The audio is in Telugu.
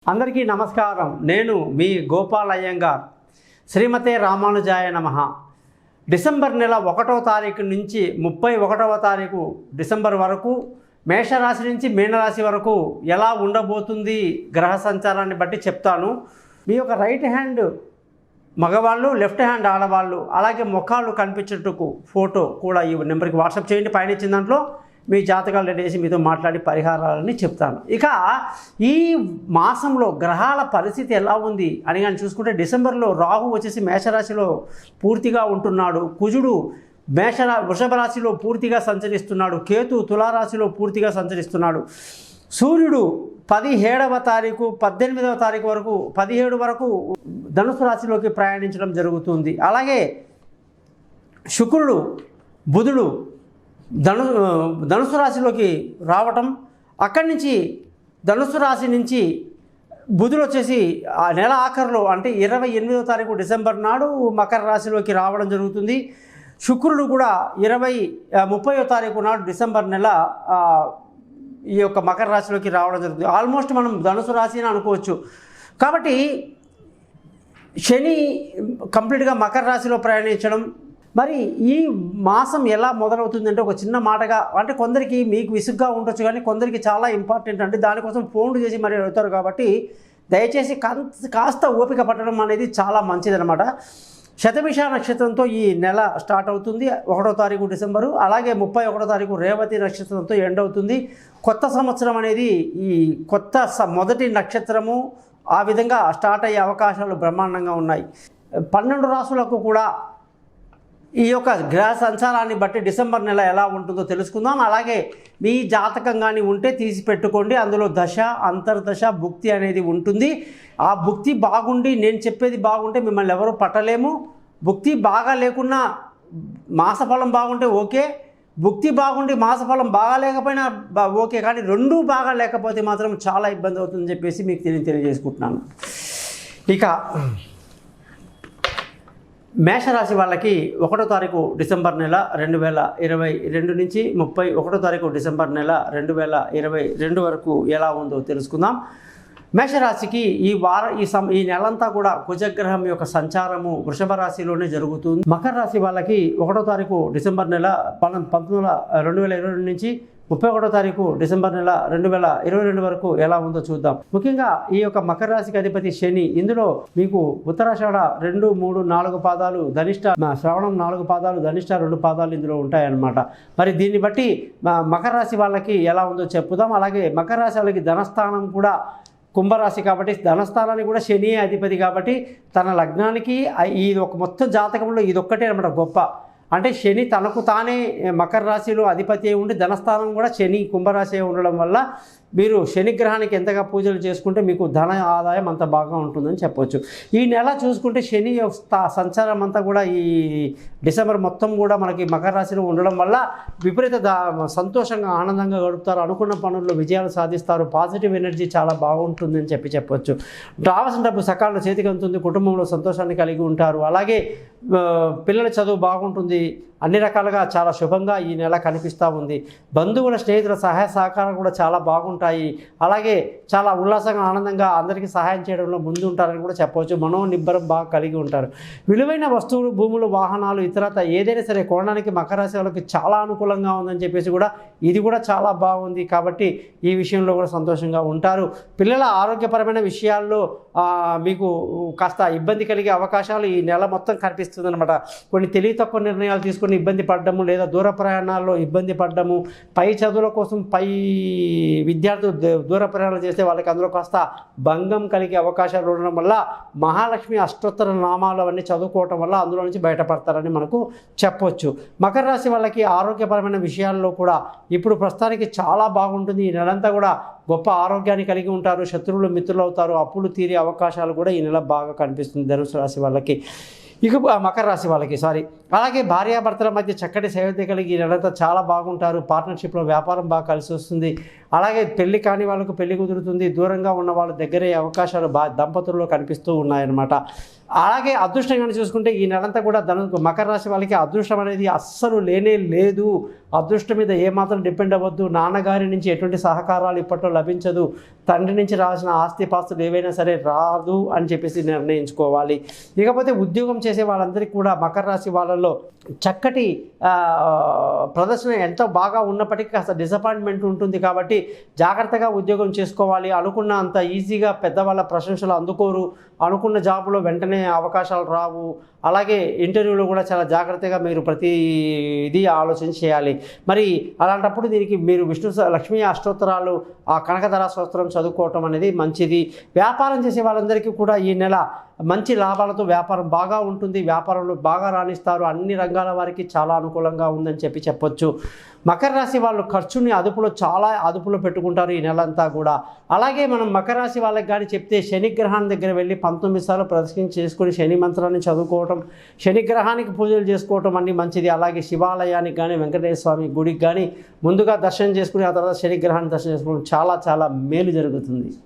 అందరికీ నమస్కారం. నేను మీ గోపాల్ అయ్యంగార్. శ్రీమతే రామానుజాయ నమః. డిసెంబర్ నెల 1వ తారీఖు నుంచి 31వ తారీఖు డిసెంబర్ వరకు మేషరాశి నుంచి మీనరాశి వరకు ఎలా ఉండబోతుంది గ్రహ సంచారాన్ని బట్టి చెప్తాను. మీ యొక్క రైట్ హ్యాండ్ మగవాళ్ళు, లెఫ్ట్ హ్యాండ్ ఆడవాళ్ళు, అలాగే ముఖాలు కనిపించేట్టుకు ఫోటో కూడా ఈ నెంబర్కి వాట్సాప్ చేయండి. పైన ఇచ్చిన దాంట్లో మీ జాతకాలు రెడీ చేసి మీతో మాట్లాడి పరిహారాలని చెప్తాను. ఇక ఈ మాసంలో గ్రహాల పరిస్థితి ఎలా ఉంది అని కానీ చూసుకుంటే, డిసెంబర్లో రాహు వచ్చేసి మేషరాశిలో పూర్తిగా ఉంటున్నాడు. కుజుడు వృషభ రాశిలో పూర్తిగా సంచరిస్తున్నాడు. కేతు తులారాశిలో పూర్తిగా సంచరిస్తున్నాడు. సూర్యుడు 17వ తారీఖు 18వ తారీఖు వరకు 17 వరకు ధనుసు రాశిలోకి ప్రయాణించడం జరుగుతుంది. అలాగే శుక్రుడు, బుధుడు ధనుసు రాశిలోకి రావటం, అక్కడి నుంచి ధనుసు రాశి నుంచి బుధుడు వచ్చేసి ఆ నెల ఆఖరిలో అంటే 28వ తారీఖు డిసెంబర్ నాడు మకర రాశిలోకి రావడం జరుగుతుంది. శుక్రుడు కూడా 30వ తారీఖు నాడు డిసెంబర్ నెల ఈ యొక్క మకర రాశిలోకి రావడం జరుగుతుంది. ఆల్మోస్ట్ మనం ధనుసు రాశి అని అనుకోవచ్చు. కాబట్టి శని కంప్లీట్గా మకర రాశిలో ప్రయాణించడం. మరి ఈ మాసం ఎలా మొదలవుతుందంటే, ఒక చిన్న మాటగా అంటే కొందరికి మీకు విసుగ్గా ఉండొచ్చు, కానీ కొందరికి చాలా ఇంపార్టెంట్ అంటే దానికోసం ఫోన్లు చేసి మరి అడుగుతారు. కాబట్టి దయచేసి కాస్త ఓపిక పట్టడం అనేది చాలా మంచిదన్నమాట. శతభిష నక్షత్రంతో ఈ నెల స్టార్ట్ అవుతుంది 1వ తారీఖు డిసెంబరు. అలాగే 31వ తారీఖు రేవతి నక్షత్రంతో ఎండ్ అవుతుంది. కొత్త సంవత్సరం అనేది ఈ కొత్త మొదటి నక్షత్రము ఆ విధంగా స్టార్ట్ అయ్యే అవకాశాలు బ్రహ్మాండంగా ఉన్నాయి. 12 రాశులకు కూడా ఈ యొక్క గ్రహ సంచారాన్ని బట్టి డిసెంబర్ నెల ఎలా ఉంటుందో తెలుసుకుందాం. అలాగే మీ జాతకం కానీ ఉంటే తీసి పెట్టుకోండి. అందులో దశ, అంతర్దశ, భుక్తి అనేది ఉంటుంది. ఆ భుక్తి బాగుండి నేను చెప్పేది బాగుంటే మిమ్మల్ని ఎవరు పట్టలేము. భుక్తి బాగా లేకున్నా మాసఫలం బాగుంటే ఓకే, భుక్తి బాగుండి మాసఫలం బాగా లేకపోయినా ఓకే, కానీ రెండూ బాగా లేకపోతే మాత్రం చాలా ఇబ్బంది అవుతుందని చెప్పేసి మీకు తెలియజేసుకుంటున్నాను. ఇక మేషరాశి వాళ్ళకి 1వ తారీఖు డిసెంబర్ నెల 2022 నుంచి 31వ తారీఖు డిసెంబర్ నెల 2022 వరకు ఎలా ఉందో తెలుసుకుందాం. మేషరాశికి ఈ నెలంతా కూడా కుజగ్రహం యొక్క సంచారము వృషభ రాశిలోనే జరుగుతుంది. మకర రాశి వాళ్ళకి 1వ తారీఖు డిసెంబర్ నెల 2022 నుంచి 31వ తారీఖు డిసెంబర్ నెల 2022 వరకు ఎలా ఉందో చూద్దాం. ముఖ్యంగా ఈ యొక్క మకర రాశికి అధిపతి శని. ఇందులో మీకు ఉత్తరాషాఢ 2, 3, 4 పాదాలు, ధనిష్ట శ్రవణం 4 పాదాలు, ధనిష్ట 2 పాదాలు ఇందులో ఉంటాయన్నమాట. మరి దీన్ని బట్టి మకర రాశి వాళ్ళకి ఎలా ఉందో చెప్పుదాం. అలాగే మకర రాశి వాళ్ళకి ధనస్థానం కూడా కుంభరాశి కాబట్టి ధనస్థానానికి కూడా శని అధిపతి కాబట్టి తన లగ్నానికి ఇది ఒక మొత్తం జాతకంలో ఇదొక్కటే అన్నమాట గొప్ప. అంటే శని తనకు తానే మకర రాశిలో అధిపతి ఉండి ధనస్థానం కూడా శని కుంభరాశి ఉండడం వల్ల మీరు శనిగ్రహానికి ఎంతగా పూజలు చేసుకుంటే మీకు ధన ఆదాయం అంత బాగా ఉంటుందని చెప్పవచ్చు. ఈ నెల చూసుకుంటే శని సంచారం అంతా కూడా ఈ డిసెంబర్ మొత్తం కూడా మనకి మకర రాశిలో ఉండడం వల్ల విపరీత సంతోషంగా ఆనందంగా గడుపుతారు. అనుకున్న పనుల్లో విజయాలు సాధిస్తారు. పాజిటివ్ ఎనర్జీ చాలా బాగుంటుందని చెప్పవచ్చు. రావాల్సిన డబ్బు సకాలంలో చేతికి అందుతుంది. కుటుంబంలో సంతోషాన్ని కలిగి ఉంటారు. అలాగే పిల్లల చదువు బాగుంటుంది. అన్ని రకాలుగా చాలా శుభంగా ఈ నెల కనిపిస్తూ ఉంది. బంధువుల, స్నేహితుల సహాయ సహకారం కూడా చాలా బాగుంటాయి. అలాగే చాలా ఉల్లాసంగా ఆనందంగా అందరికీ సహాయం చేయడంలో ముందు ఉంటారని కూడా చెప్పవచ్చు. మనోనిబ్బరం బాగా కలిగి ఉంటారు. విలువైన వస్తువులు, భూములు, వాహనాలు, ఇతరత ఏదైనా సరే కొనడానికి మకర రాశి వాళ్ళకి చాలా అనుకూలంగా ఉందని చెప్పేసి కూడా ఇది కూడా చాలా బాగుంది. కాబట్టి ఈ విషయంలో కూడా సంతోషంగా ఉంటారు. పిల్లల ఆరోగ్యపరమైన విషయాల్లో మీకు కాస్త ఇబ్బంది కలిగే అవకాశాలు ఈ నెల మొత్తం కనిపిస్తుంది అనమాట. కొన్ని తెలివి తక్కువ నిర్ణయాలు తీసుకుని ఇబ్బంది పడడము, లేదా దూర ప్రయాణాల్లో ఇబ్బంది పడడము, పై చదువుల కోసం విద్యార్థులు దూర ప్రయాణాలు చేస్తే వాళ్ళకి అందులో కాస్త భంగం కలిగే అవకాశాలు ఉండడం వల్ల మహాలక్ష్మి అష్టోత్తర నామాలు అవన్నీ చదువుకోవటం వల్ల అందులో నుంచి బయటపడతారని మనకు చెప్పవచ్చు. మకర రాశి వాళ్ళకి ఆరోగ్యపరమైన విషయాల్లో కూడా ఇప్పుడు ప్రస్తుతానికి చాలా బాగుంటుంది. ఈ నెలంతా కూడా గొప్ప ఆరోగ్యాన్ని కలిగి ఉంటారు. శత్రువులు మిత్రులు అవుతారు. అప్పులు తీరే అవకాశాలు కూడా ఈ నెల బాగా కనిపిస్తుంది ధనుసు రాశి వాళ్ళకి. ఇక మకర రాశి వాళ్ళకి అలాగే భార్యాభర్తల మధ్య చక్కటి సయోధ్య కలిగి ఈ నెలంతా చాలా బాగుంటారు. పార్ట్నర్షిప్లో వ్యాపారం బాగా కలిసి వస్తుంది. అలాగే పెళ్లి కాని వాళ్ళకు పెళ్లి కుదురుతుంది, దూరంగా ఉన్న వాళ్ళ దగ్గరే అవకాశాలు దంపతుల్లో కనిపిస్తూ ఉన్నాయన్నమాట. అలాగే అదృష్టం కానీ చూసుకుంటే ఈ నెలంతా కూడా మకర రాశి వాళ్ళకి అదృష్టం అనేది అస్సలు లేనే లేదు. అదృష్టం మీద ఏమాత్రం డిపెండ్ అవ్వద్దు. నాన్నగారి నుంచి ఎటువంటి సహకారాలు ఇప్పట్లో లభించదు. తండ్రి నుంచి రావాల్సిన ఆస్తిపాస్తులు ఏవైనా సరే రాదు అని చెప్పేసి నిర్ణయించుకోవాలి. ఇకపోతే ఉద్యోగం చేసే వాళ్ళందరికీ కూడా మకర రాశి వాళ్ళల్లో చక్కటి ప్రదర్శన ఎంతో బాగా ఉన్నప్పటికీ కాస్త డిసప్పాయింట్మెంట్ ఉంటుంది. కాబట్టి జాగ్రత్తగా ఉద్యోగం చేసుకోవాలి. అనుకున్న అంత ఈజీగా పెద్దవాళ్ళ ప్రశంసలు అందుకోరు. అనుకున్న జాబులో వెంటనే అవకాశాలు రావు. అలాగే ఇంటర్వ్యూలో కూడా చాలా జాగ్రత్తగా మీరు ప్రతి ఇది ఆలోచన చేయాలి. మరి అలాంటప్పుడు దీనికి మీరు లక్ష్మీ అష్టోత్తరాలు, ఆ కనకధర స్తోత్రం చదువుకోవటం అనేది మంచిది. వ్యాపారం చేసే వాళ్ళందరికీ కూడా ఈ నెల మంచి లాభాలతో వ్యాపారం బాగా ఉంటుంది. వ్యాపారంలో బాగా రాణిస్తారు. అన్ని రంగాల వారికి చాలా అనుకూలంగా ఉందని చెప్పొచ్చు. మకర రాశి వాళ్ళు ఖర్చుని చాలా అదుపులో పెట్టుకుంటారు ఈ నెలంతా కూడా. అలాగే మనం మకర రాశి వాళ్ళకి కానీ చెప్తే శనిగ్రహాన్ని దగ్గర వెళ్ళి 19 సార్లు ప్రదక్షిణ చేసుకుని శని మంత్రాన్ని చదువుకోవటం, శనిగ్రహానికి పూజలు చేసుకోవటం అన్నీ మంచిది. అలాగే శివాలయానికి కానీ వెంకటేశ్వర స్వామి గుడికి కానీ ముందుగా దర్శనం చేసుకుని ఆ తర్వాత శనిగ్రహాన్ని దర్శనం చేసుకోవడం చాలా చాలా మేలు జరుగుతుంది.